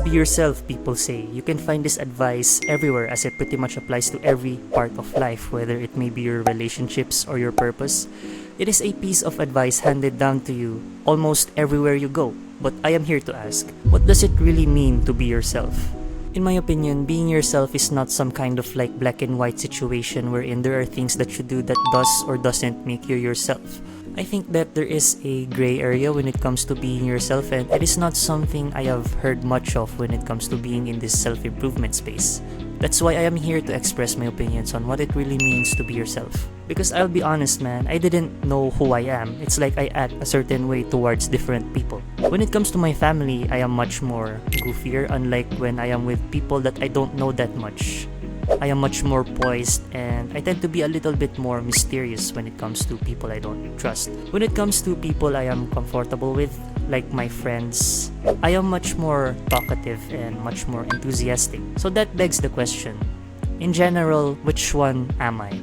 Just be yourself, people say. You can find this advice everywhere as it pretty much applies to every part of life, whether it may be your relationships or your purpose. It is a piece of advice handed down to you almost everywhere you go. But I am here to ask, what does it really mean to be yourself? In my opinion, being yourself is not some kind of like black and white situation wherein there are things that you do that does or doesn't make you yourself. I think that there is a gray area when it comes to being yourself, and it is not something I have heard much of when it comes to being in this self-improvement space. That's why I am here to express my opinions on what it really means to be yourself. Because I'll be honest, man, I didn't know who I am. It's like I act a certain way towards different people. When it comes to my family, I am much more goofier, unlike when I am with people that I don't know that much. I am much more poised, and I tend to be a little bit more mysterious when it comes to people I don't trust. When it comes to people I am comfortable with, like my friends, I am much more talkative and much more enthusiastic. So that begs the question, in general, which one am I?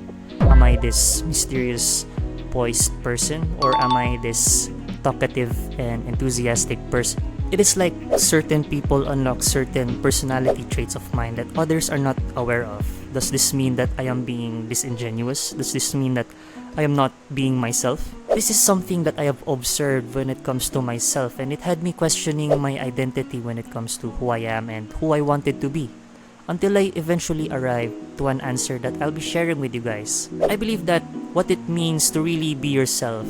Am I this mysterious, poised person, or am I this talkative and enthusiastic person? It is like certain people unlock certain personality traits of mine that others are not aware of. Does this mean that I am being disingenuous? Does this mean that I am not being myself? This is something that I have observed when it comes to myself, and it had me questioning my identity when it comes to who I am and who I wanted to be, until I eventually arrived to an answer that I'll be sharing with you guys. I believe that what it means to really be yourself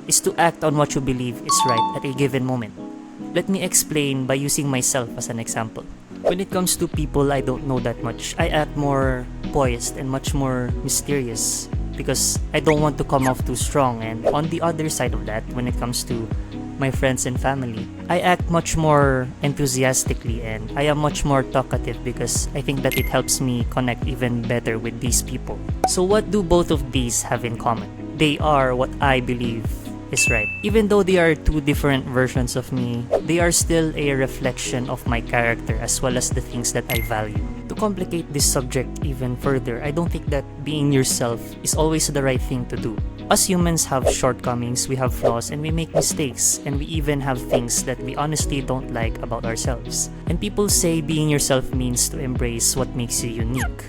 is to act on what you believe is right at a given moment. Let me explain by using myself as an example. When it comes to people I don't know that much, I act more poised and much more mysterious because I don't want to come off too strong. And on the other side of that, when it comes to my friends and family, I act much more enthusiastically and I am much more talkative because I think that it helps me connect even better with these people. So what do both of these have in common? They are what I believe is right. Even though they are two different versions of me, they are still a reflection of my character as well as the things that I value. To complicate this subject even further, I don't think that being yourself is always the right thing to do. Us humans have shortcomings, we have flaws, and we make mistakes, and we even have things that we honestly don't like about ourselves. And people say being yourself means to embrace what makes you unique.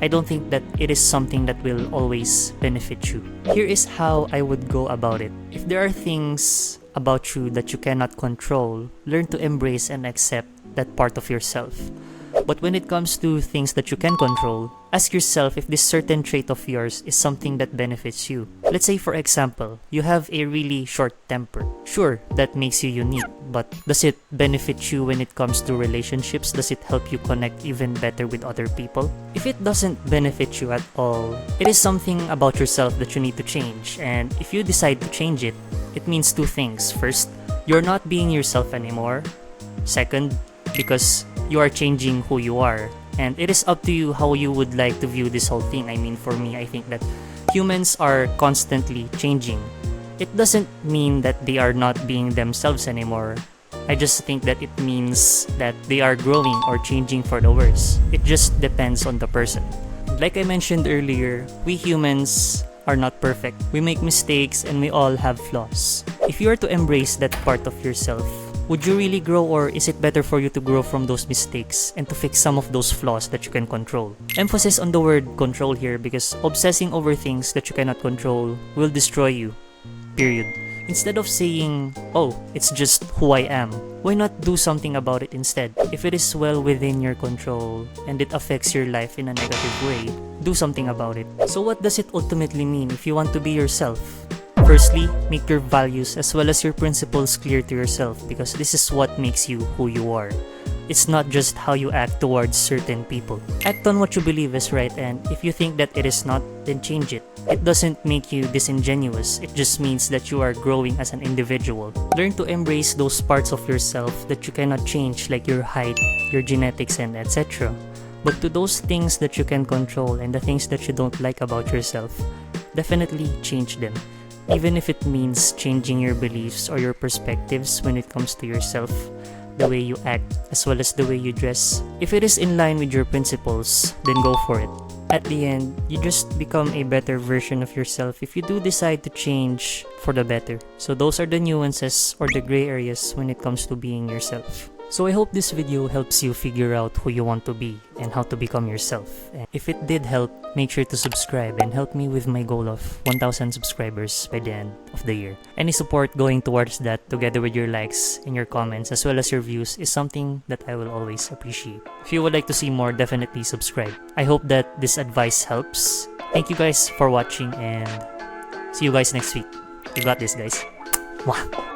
I don't think that it is something that will always benefit you. Here is how I would go about it. If there are things about you that you cannot control, learn to embrace and accept that part of yourself. But when it comes to things that you can control, ask yourself if this certain trait of yours is something that benefits you. Let's say, for example, you have a really short temper. Sure, that makes you unique, but does it benefit you when it comes to relationships? Does it help you connect even better with other people? If it doesn't benefit you at all, it is something about yourself that you need to change. And if you decide to change it, it means two things. First, you're not being yourself anymore. Second, because you are changing who you are. And it is up to you how you would like to view this whole thing. I mean, for me, I think that humans are constantly changing. It doesn't mean that they are not being themselves anymore. I just think that it means that they are growing or changing for the worse. It just depends on the person. Like I mentioned earlier, we humans are not perfect. We make mistakes and we all have flaws. If you are to embrace that part of yourself, would you really grow, or is it better for you to grow from those mistakes and to fix some of those flaws that you can control? Emphasis on the word control here, because obsessing over things that you cannot control will destroy you. Period. Instead of saying, oh, it's just who I am, why not do something about it instead? If it is well within your control and it affects your life in a negative way, do something about it. So what does it ultimately mean if you want to be yourself? Firstly, make your values as well as your principles clear to yourself, because this is what makes you who you are. It's not just how you act towards certain people. Act on what you believe is right, and if you think that it is not, then change it. It doesn't make you disingenuous, it just means that you are growing as an individual. Learn to embrace those parts of yourself that you cannot change, like your height, your genetics, and etc. But to those things that you can control and the things that you don't like about yourself, definitely change them. Even if it means changing your beliefs or your perspectives when it comes to yourself, the way you act, as well as the way you dress. If it is in line with your principles, then go for it. At the end, you just become a better version of yourself if you do decide to change for the better. So those are the nuances or the gray areas when it comes to being yourself. So I hope this video helps you figure out who you want to be and how to become yourself. And if it did help, make sure to subscribe and help me with my goal of 1,000 subscribers by the end of the year. Any support going towards that, together with your likes and your comments as well as your views, is something that I will always appreciate. If you would like to see more, definitely subscribe. I hope that this advice helps. Thank you guys for watching and see you guys next week. You got this, guys. Mwah.